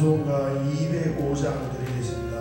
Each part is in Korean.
찬송가 205장 드리겠습니다.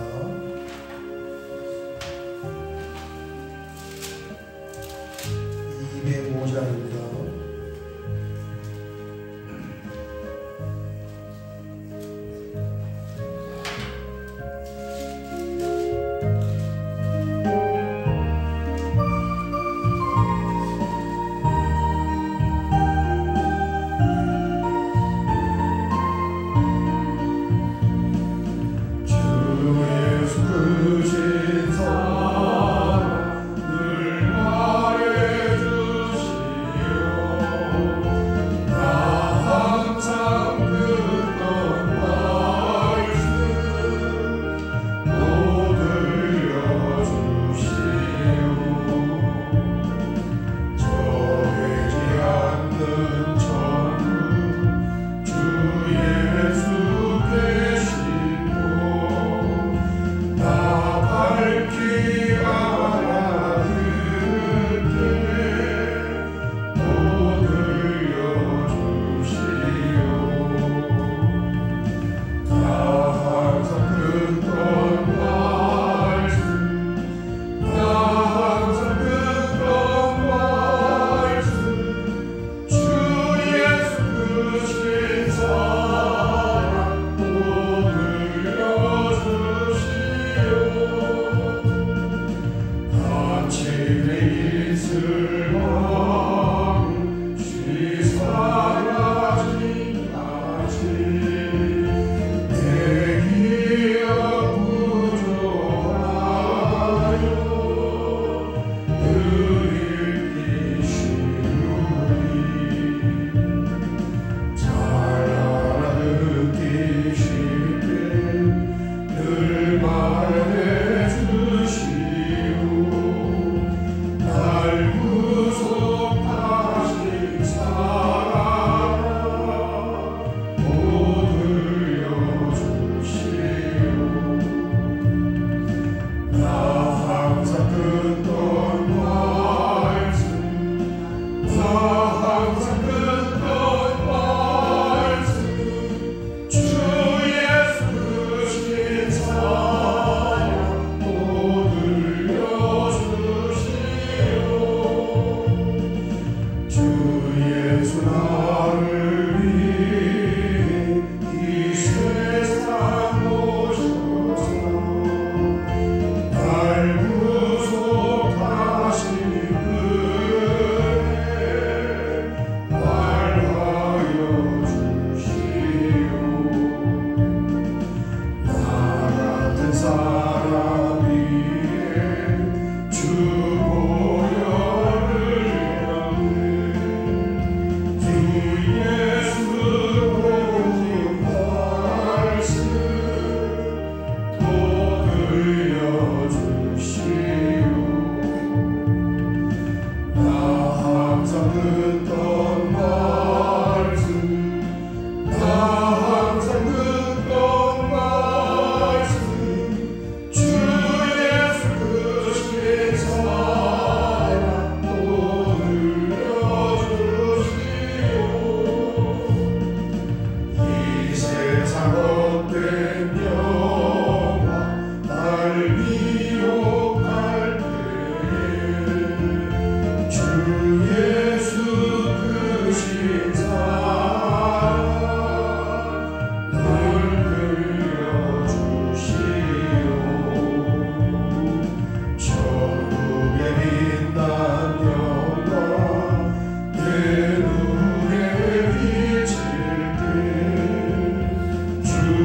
주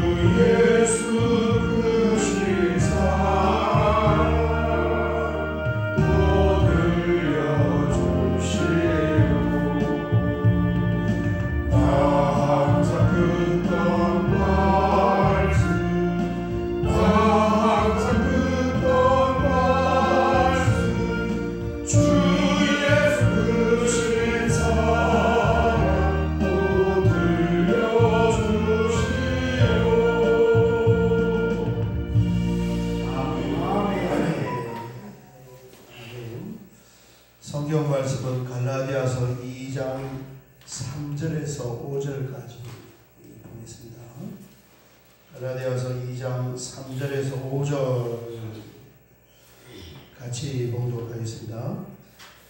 갈라디아서 2장 3절에서 5절 같이 봉독하겠습니다.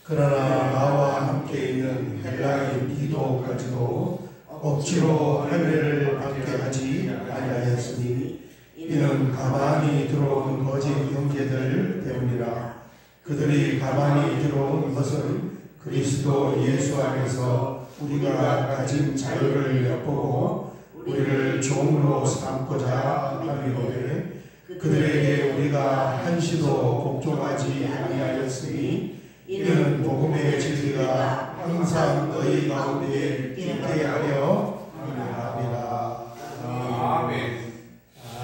그러나 나와 함께 있는 헬라인 디도까지도 억지로 할례를 받게 하지 아니하였으니 이는 가만히 들어온 거짓 형제들 때문이라. 그들이 가만히 들어온 것은 그리스도 예수 안에서 우리가 가진 자유를 엿보고 우리를 종으로 삼고자 함이로되 그들에게 우리가 한시도 복종하지 아니하였으니 이는 복음의 진리가 항상 너희 가운데 있게 하려 함이라. 아멘.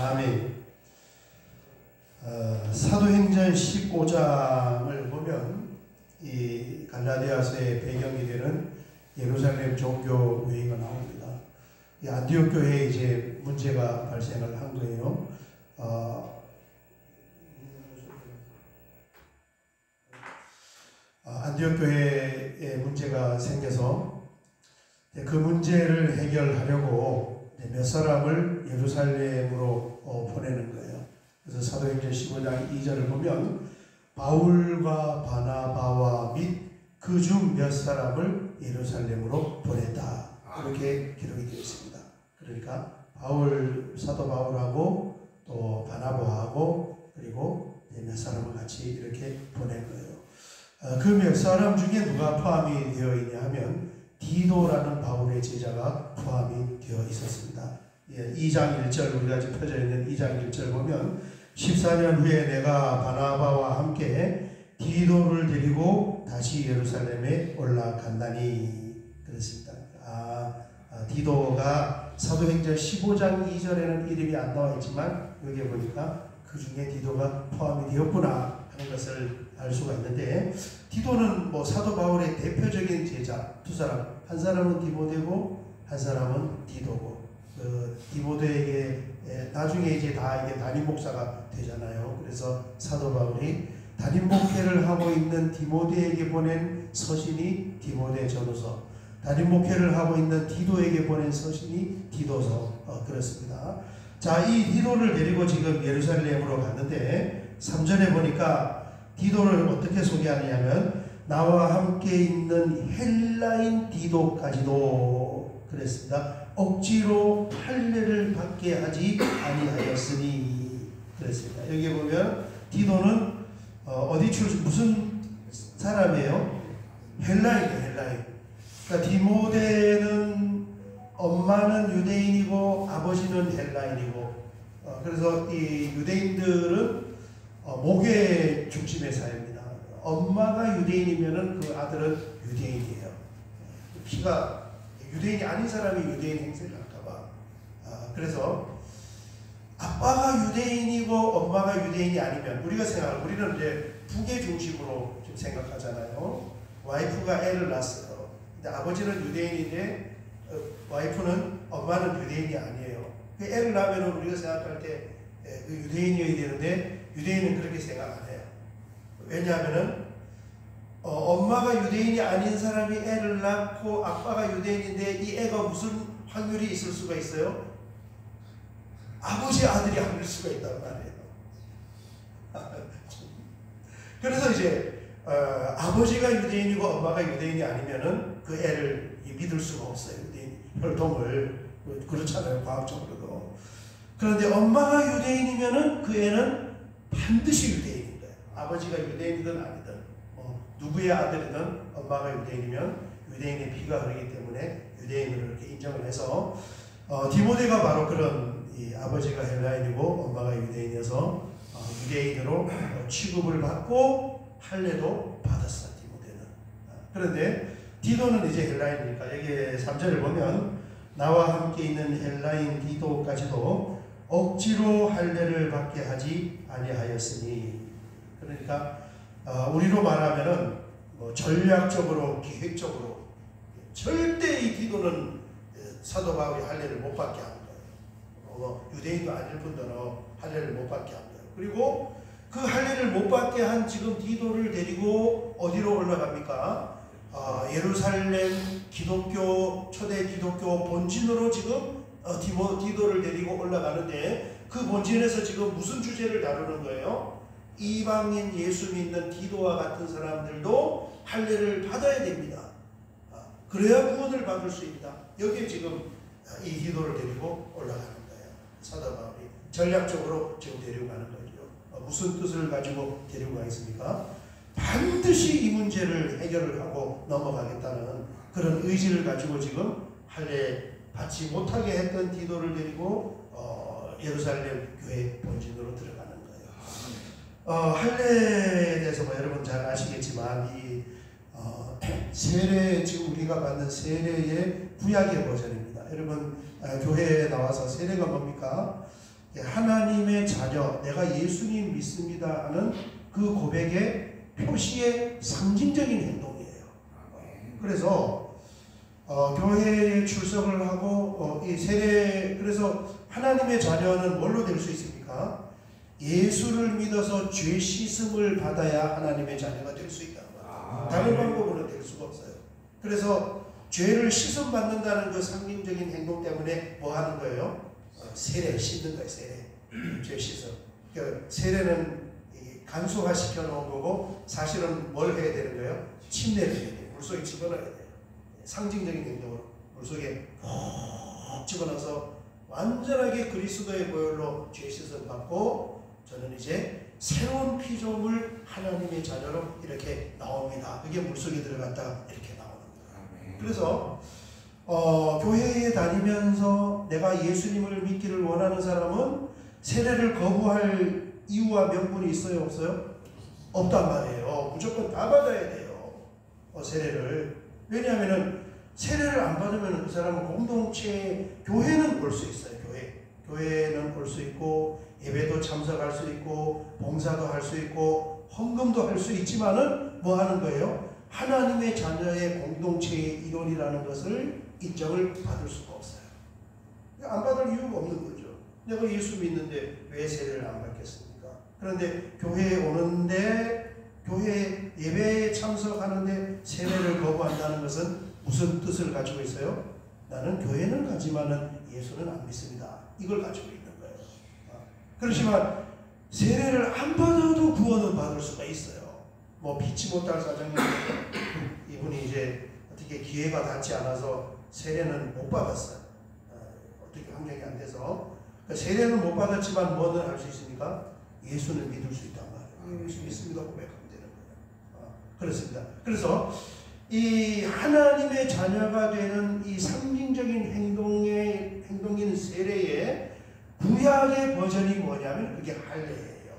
아멘. 사도행전 15장을 보면 이 갈라디아서의 배경이 되는 예루살렘 종교 회의가 나옵니다. 이 안디옥 교회에 이제 문제가 발생을 한 거예요. 안디옥 교회에 문제가 생겨서 그 문제를 해결하려고 몇 사람을 예루살렘으로 보내는 거예요. 그래서 사도행전 15장 2절을 보면 바울과 바나바와 및 그 중 몇 사람을 예루살렘으로 보냈다. 이렇게 기록이 되어 있습니다. 그러니까 사도 바울하고 또 바나바하고 그리고 몇 사람을 같이 이렇게 보낸 거예요. 그 몇 사람 중에 누가 포함이 되어 있냐 하면 디도라는 바울의 제자가 포함이 되어 있었습니다. 2장 1절 우리가 지금 펴져 있는 2장 1절 보면 14년 후에 내가 바나바와 함께 디도를 데리고 다시 예루살렘에 올라간다니 그랬습니다. 디도가 사도행전 15장 2절에는 이름이 안 나와 있지만 여기에 보니까 그 중에 디도가 포함이 되었구나 하는 것을 알 수가 있는데, 디도는 사도 바울의 대표적인 제자 두 사람, 한 사람은 디모데고 한 사람은 디도고, 디모데에게 나중에 이제 다 이게 담임 목사가 되잖아요. 그래서 사도 바울이 담임 목회를 하고 있는 디모데에게 보낸 서신이 디모데 전후서, 담임 목회를 하고 있는 디도에게 보낸 서신이 디도서, 그렇습니다. 자, 이 디도를 데리고 지금 예루살렘으로 갔는데 3절에 보니까 디도를 어떻게 소개하느냐면 나와 함께 있는 헬라인 디도까지도 그랬습니다. 억지로 할례를 받게 하지 아니하였으니 그랬습니다. 여기 보면 디도는 어디 무슨 사람이에요? 헬라인이에요. 헬라인. 그러니까 디모데는 엄마는 유대인이고 아버지는 헬라인이고, 그래서 이 유대인들은 목회 중심의 사회입니다. 엄마가 유대인이면은 그 아들은 유대인이에요. 피가 유대인이 아닌 사람이 유대인 행세를 할까봐. 그래서 아빠가 유대인이고 엄마가 유대인이 아니면 우리는 이제 부계 중심으로 좀 생각하잖아요. 와이프가 애를 낳았어요. 근데 아버지는 유대인인데 와이프는 엄마는 유대인이 아니에요. 애를 낳으면 우리가 생각할 때 유대인이어야 되는데 유대인은 그렇게 생각 안 해요. 왜냐하면은 엄마가 유대인이 아닌 사람이 애를 낳고 아빠가 유대인인데 이 애가 무슨 확률이 있을 수가 있어요? 아버지 아들이 아닐 수가 있단 말이에요. 그래서 이제 아버지가 유대인이고 엄마가 유대인이 아니면은 그 애를 믿을 수가 없어요. 유대인 혈통을, 그렇잖아요, 과학적으로도. 그런데 엄마가 유대인이면은 그 애는 반드시 유대인인 거예요. 아버지가 유대인이든 아니든 누구의 아들이든 엄마가 유대인이면 유대인의 피가 흐르기 때문에 유대인으로 이렇게 인정을 해서 디모데가 바로 그런 아버지가 헬라인이고 엄마가 유대인이어서 유대인으로 취급을 받고 할례도 받았어요. 디모데는. 그런데 디도는 이제 헬라인이니까 여기 3절을 보면 나와 함께 있는 헬라인 디도까지도 억지로 할례를 받게 하지 아니하였으니, 그러니까 우리로 말하면은 전략적으로 기획적으로 절대 이 디도는 사도 바울이 할례를 못 받게 한 거예요. 유대인도 아닐 뿐더러 할례를 못 받게 한 거예요. 그리고 그 할례를 못 받게 한 지금 디도를 데리고 어디로 올라갑니까? 예루살렘 초대 기독교 본진으로 지금 디도를 데리고 올라가는데 그 본진에서 지금 무슨 주제를 다루는 거예요? 이방인 예수 믿는 디도와 같은 사람들도 할례를 받아야 됩니다. 그래야 구원을 받을 수 있다. 여기에 지금 이 디도를 데리고 올라가는 거예요. 사도 바울이 전략적으로 지금 데리고 가는 거죠. 무슨 뜻을 가지고 데리고 가겠습니까? 반드시 이 문제를 해결을 하고 넘어가겠다는 그런 의지를 가지고 지금 할례 받지 못하게 했던 디도를 데리고 예루살렘 교회 본진으로 들어가는 거예요. 할례에 대해서 여러분 잘 아시겠지만 이 세례, 지금 우리가 받는 세례의 구약의 버전입니다. 여러분 교회에 나와서 세례가 뭡니까? 하나님의 자녀, 내가 예수님 믿습니다 하는 그 고백의 표시의 상징적인 행동이에요. 그래서 교회에 출석을 하고 이 세례, 그래서 하나님의 자녀는 뭘로 될 수 있습니까? 예수를 믿어서 죄 씻음을 받아야 하나님의 자녀가 될 수 있다는 거예요. 다른 방법으로는 될 수가 없어요. 그래서 죄를 씻음 받는다는 그 상징적인 행동 때문에 뭐 하는 거예요? 세례, 씻는 거예요. 세례. 죄 씻음. 그러니까 세례는 간소화 시켜 놓은 거고, 사실은 뭘 해야 되는 거예요? 침례를 해야 돼요. 물속에 집어넣어야 돼요. 상징적인 행동으로 물속에 푹 집어넣어서 완전하게 그리스도의 보혈로 죄 씻음 받고, 저는 이제 새로운 피조물 하나님의 자녀로 이렇게 나옵니다. 그게 물속에 들어갔다 이렇게 나오는 거예요. 그래서 교회에 다니면서 내가 예수님을 믿기를 원하는 사람은 세례를 거부할 이유와 명분이 있어요? 없어요? 없단 말이에요. 무조건 다 받아야 돼요. 세례를. 왜냐하면 세례를 안 받으면 그 사람은 공동체, 교회는 올 수 있어요. 교회는 올 수 있고, 예배도 참석할 수 있고, 봉사도 할 수 있고, 헌금도 할 수 있지만은 뭐 하는 거예요? 하나님의 자녀의 공동체의 일원이라는 것을 인정을 받을 수가 없어요. 안 받을 이유가 없는 거죠. 내가 예수 믿는데 왜 세례를 안 받겠습니까? 그런데 교회에 오는데, 교회 예배에 참석하는데 세례를 거부한다는 것은 무슨 뜻을 가지고 있어요? 나는 교회는 가지만은 예수는 안 믿습니다. 이걸 가지고 있는 거예요. 그렇지만 세례를 안 받아도 구원은 받을 수가 있어요. 뭐 믿지 못할 사정이 이분이 이제 어떻게 기회가 닿지 않아서 세례는 못 받았어요. 어떻게 환경이 안 돼서. 그러니까 세례는 못 받았지만 뭐는 할 수 있습니까? 예수는 믿을 수 있단 말이에요. 예수 믿습니다 고백하면 되는 거예요. 그렇습니다. 그래서 이 하나님의 자녀가 되는 이 상징적인 행동인 세례의 구약의 버전이 뭐냐면 그게 할례예요.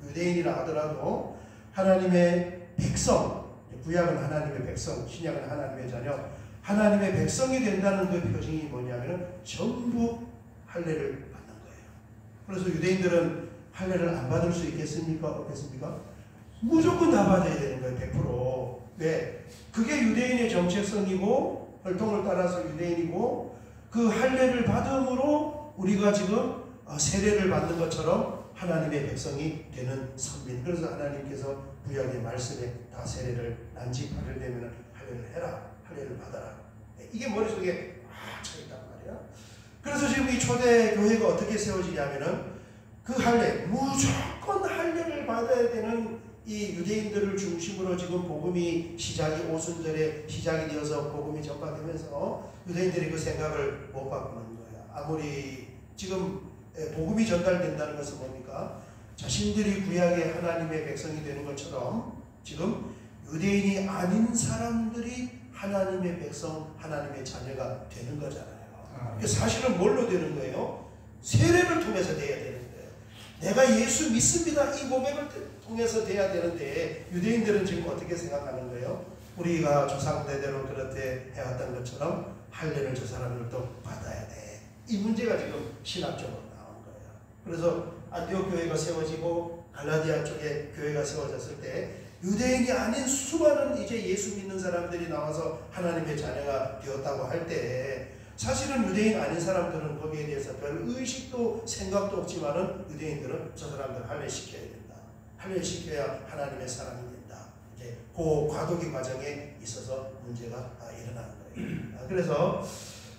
유대인이라 하더라도 하나님의 백성, 구약은 하나님의 백성, 신약은 하나님의 자녀, 하나님의 백성이 된다는 그 표징이 뭐냐면 전부 할례를 받는 거예요. 그래서 유대인들은 할례를 안 받을 수 있겠습니까? 없겠습니까? 무조건 다 받아야 되는 거예요. 100%. 왜? 그게 유대인의 정체성이고, 혈통을 따라서 유대인이고, 그 할례를 받음으로 우리가 지금 세례를 받는 것처럼 하나님의 백성이 되는 선민. 그래서 하나님께서 구약의 말씀에 다 세례를 난지 8일 되면 할례를 해라, 할례를 받아라. 이게 머릿속에 차있단 말이야. 그래서 지금 이 초대 교회가 어떻게 세워지냐면은 그 할례, 무조건 할례를 받아야 되는 이 유대인들을 중심으로 지금 복음이 시작이 오순절에 시작이 되어서 복음이 전파되면서 유대인들이 그 생각을 못 바꾸는 거야. 아무리 지금 복음이 전달된다는 것은 뭡니까? 자신들이 구약의 하나님의 백성이 되는 것처럼 지금 유대인이 아닌 사람들이 하나님의 백성, 하나님의 자녀가 되는 거잖아요. 사실은 뭘로 되는 거예요? 세례를 통해서 돼야 되는 거예요. 내가 예수 믿습니다. 이 고백을 통해서 돼야 되는데 유대인들은 지금 어떻게 생각하는 거예요? 우리가 조상대대로 그렇게 해왔던 것처럼 할례를 저 사람들도 받아야 돼. 이 문제가 지금 신학적으로 나온 거예요. 그래서 안디옥 교회가 세워지고 갈라디아 쪽에 교회가 세워졌을 때 유대인이 아닌 수많은 이제 예수 믿는 사람들이 나와서 하나님의 자녀가 되었다고 할 때 사실은 유대인 아닌 사람들은 거기에 대해서 별 의식도 생각도 없지만은 유대인들은 저 사람들 할례 시켜야 된다. 할례 시켜야 하나님의 사람이 된다. 이제 그 과도기 과정에 있어서 문제가 일어나는 거예요. 그래서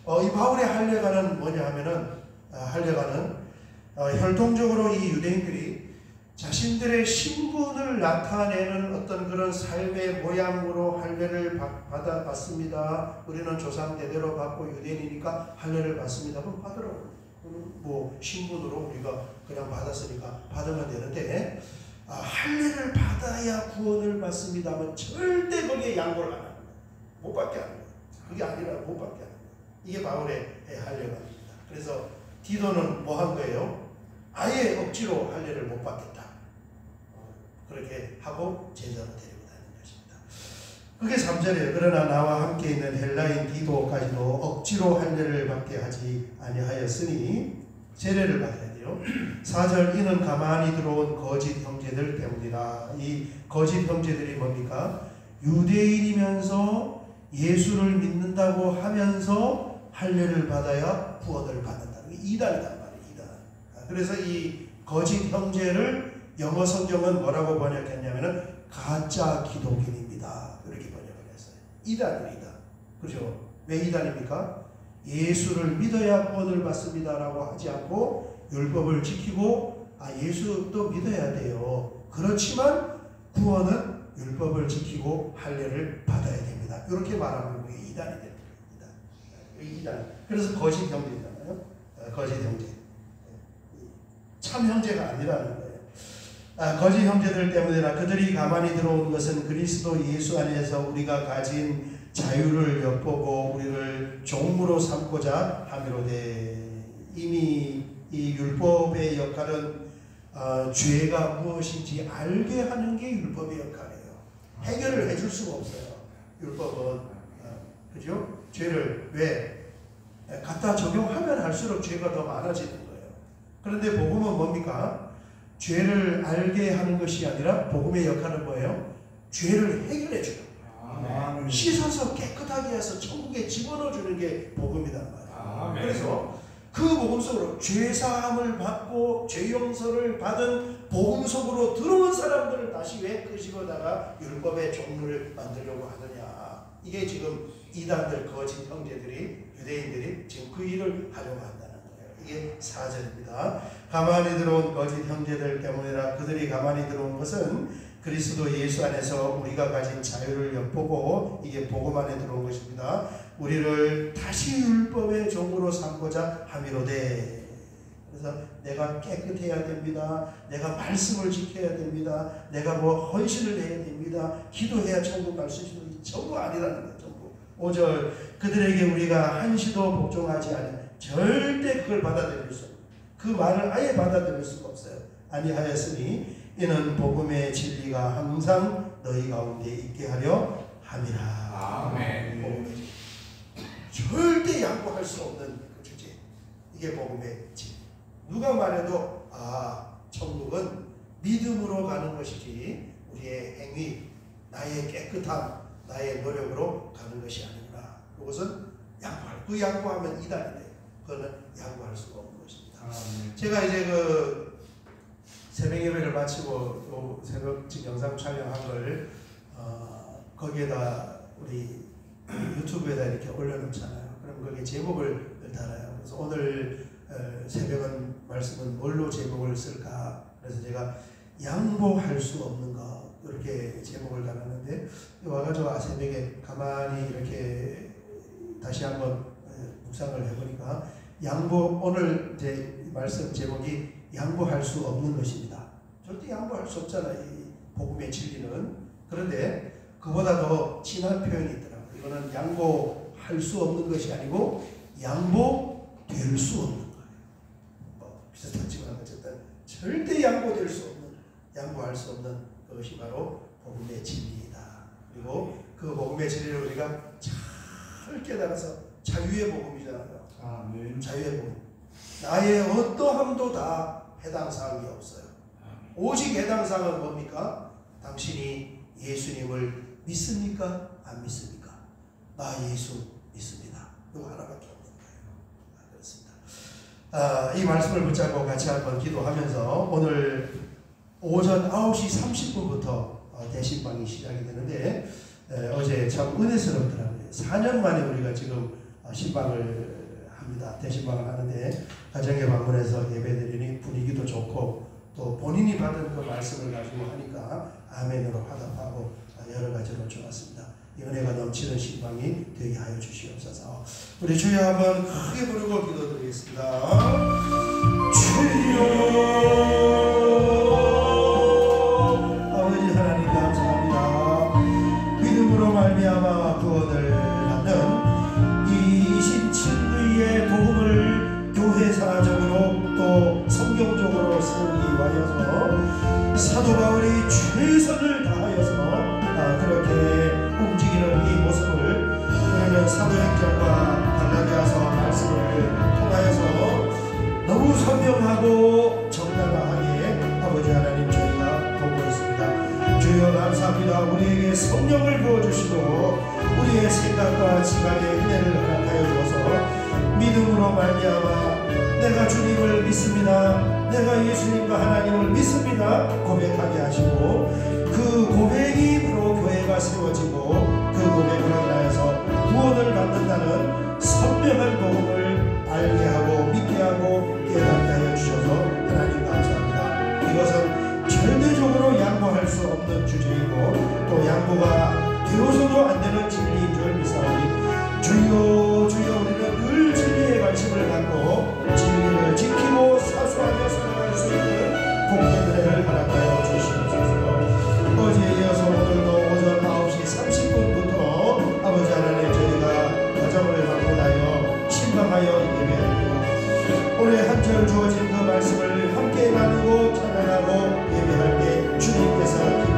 이 바울의 할례가는 뭐냐 하면은 할례가는 혈통적으로 이 유대인들이 자신들의 신분을 나타내는 어떤 그런 삶의 모양으로 할례를 받았습니다. 우리는 조상 대대로 받고 유대인이니까 할례를 받습니다. 그럼 받으라고. 뭐 신분으로 우리가 그냥 받았으니까 받으면 되는데 할례를 받아야 구원을 받습니다면 절대 거기에 양보를 안 합니다. 못 받게 하는 거예요. 그게 아니라 못 받게 하는 거예요. 이게 바울의 할례가입니다. 그래서 디도는 뭐 한 거예요? 아예 억지로 할례를 못 받겠다. 그렇게 하고 제자로 데리고 다니는 것입니다. 그게 3절이에요. 그러나 나와 함께 있는 헬라인 디도까지도 억지로 할례를 받게 하지 아니하였으니 세례를 받아야 돼요. 4절 이는 가만히 들어온 거짓 형제들 때문이라. 이 거짓 형제들이 뭡니까? 유대인이면서 예수를 믿는다고 하면서 할례를 받아야 구원을 받는다. 이게 이단이란 말이에요. 이단. 그래서 이 거짓 형제를 영어 성경은 뭐라고 번역했냐면은 가짜 기독인입니다. 이렇게 번역을 했어요. 이단이에요. 이단. 그렇죠? 왜 이단입니까? 예수를 믿어야 구원을 받습니다라고 하지 않고 율법을 지키고 예수도 믿어야 돼요. 그렇지만 구원은 율법을 지키고 할례를 받아야 됩니다. 이렇게 말하면 그게 이단이 됩니다. 이단. 그래서 거짓 형제잖아요. 거짓 형제. 참 형제가 아니라는 거예요. 거짓 형제들 때문이라. 그들이 가만히 들어온 것은 그리스도 예수 안에서 우리가 가진 자유를 엿보고 우리를 종으로 삼고자 함이로되. 이미 이 율법의 역할은 죄가 무엇인지 알게 하는 게 율법의 역할이에요. 해결을 해줄 수가 없어요. 율법은. 그죠? 죄를 왜? 갖다 적용하면 할수록 죄가 더 많아지는 거예요. 그런데 복음은 뭡니까? 죄를 알게 하는 것이 아니라 복음의 역할은 뭐예요? 죄를 해결해 주는 거예요. 씻어서 깨끗하게 해서 천국에 집어넣어 주는 게 복음이란 말이에요. 그래서 그 복음 속으로 죄사함을 받고 죄 용서를 받은 복음 속으로 들어온 사람들을 다시 왜 끄집어다가 율법의 종류를 만들려고 하느냐. 이게 지금 이단들 거짓 형제들이 유대인들이 지금 그 일을 하려고 한다는 거예요. 이게 4절입니다. 가만히 들어온 거짓 형제들 때문이라. 그들이 가만히 들어온 것은 그리스도 예수 안에서 우리가 가진 자유를 엿보고 이게 복음 안에 들어온 것입니다. 우리를 다시 율법의 종으로 삼고자 함이로되. 그래서 내가 깨끗해야 됩니다. 내가 말씀을 지켜야 됩니다. 내가 뭐 헌신을 해야 됩니다. 기도해야 천국 갈 수 있는 전부 아니라는 거예요. 전부. 5절 그들에게 우리가 한시도 복종하지 않으 절대 그걸 받아들일 수 없어요. 그 말을 아예 받아들일 수가 없어요. 아니하였으니 이는 복음의 진리가 항상 너희 가운데 있게 하려 함이라. 아멘. 절대 양보할 수 없는 그 주제. 이게 복음의 진리. 누가 말해도 천국은 믿음으로 가는 것이지 우리의 행위, 나의 깨끗함, 나의 노력으로 가는 것이 아니구나. 그것은 그 양보하면 이단이 돼요. 그거는 양보할 수가 없는 것입니다. 제가 이제 그 새벽 예배를 마치고 또 새벽 영상 촬영한 걸 거기에다 우리 유튜브에다 이렇게 올려놓잖아요. 그럼 거기에 제목을 달아요. 그래서 오늘 새벽은 말씀은 뭘로 제목을 쓸까? 그래서 제가 양보할 수 없는 것 이렇게 제목을 달았는데 와가지고 새벽에 가만히 이렇게 다시 한번 묵상을 해보니까 오늘 이제 말씀 제목이 양보할 수 없는 것입니다. 절대 양보할 수 없잖아요. 이 복음의 진리는. 그런데 그보다 더 진한 표현이 있더라고요. 이거는 양보할 수 없는 것이 아니고 양보될 수 없는 거예요. 비슷하지만 어쨌든 절대 양보될 수 없는, 양보할 수 없는 그것이 바로 복음의 진리이다. 그리고 그 복음의 진리를 우리가 잘 깨달아서 자유의 복음이잖아요. 자유의 복음. 나의 어떠함도 다 해당 사항이 없어요. 오직 해당 사항은 뭡니까? 당신이 예수님을 믿습니까? 안 믿습니까? 나 예수 믿습니다. 이거 하나밖에 없는 거예요. 그렇습니다. 이 말씀을 붙잡고 같이 한번 기도하면서 오늘 오전 9시 30분부터 대신방이 시작이 되는데 어제 참 은혜스럽더라고요. 4년 만에 우리가 지금 신방을 합니다. 대신방을 하는데 가정에 방문해서 예배드리니 분위기도 좋고 또 본인이 받은 그 말씀을 가지고 하니까 아멘으로 화답하고 여러 가지로 좋았습니다. 이 은혜가 넘치는 신방이 되게 하여 주시옵소서. 우리 주여 한번 크게 부르고 기도드리겠습니다. 주여 아버지 하나님 감사합니다. 믿음으로 말미암아 구원을 받는 이 신친구의 복음을 교회사적으로 또 성경적으로 세우기 위하여서 사도 바울이 최선을 다하여서 그렇게 움직이는 이 모습을 우리는 사도행전과 갈라디아서 말씀을 통하여서 너무 선명하고 적나라하게 아버지 하나님 저희가 보고 있습니다. 주여 감사합니다. 우리에게 성령을 부어주시고 우리의 생각과 지각의 은혜를 허락하여 주어서 믿음으로 말미암아 내가 주님을 믿습니다. 내가 예수님과 하나님을 믿습니다. 고백하게 하시고 그 고백이 바로 교회가 세워지고 그 고백으로 인하여서 구원을 받는다는 선명한 복음을 알게 하고 믿게 하고 깨닫게 하여 주셔서 하나님 감사합니다. 이것은 절대적으로 양보할 수 없는 주제이고 또 양보가 되어서도 안 되는 진리인 줄 믿사오니 주여 주여 우리는 늘 진리에 관심을 갖고 진리를 지키고 사수하며 살아갈 수 있는 복된 은혜를 허락하여 주시옵소서. 어제에 이어서 오늘도 오전 9시 30분부터 아버지 하나님 저희가 가정을 방문하여 신방하여 예배드리고 올해 한절 주어진 그 말씀을 함께 나누고 찬양하고 예배할 때 주님께서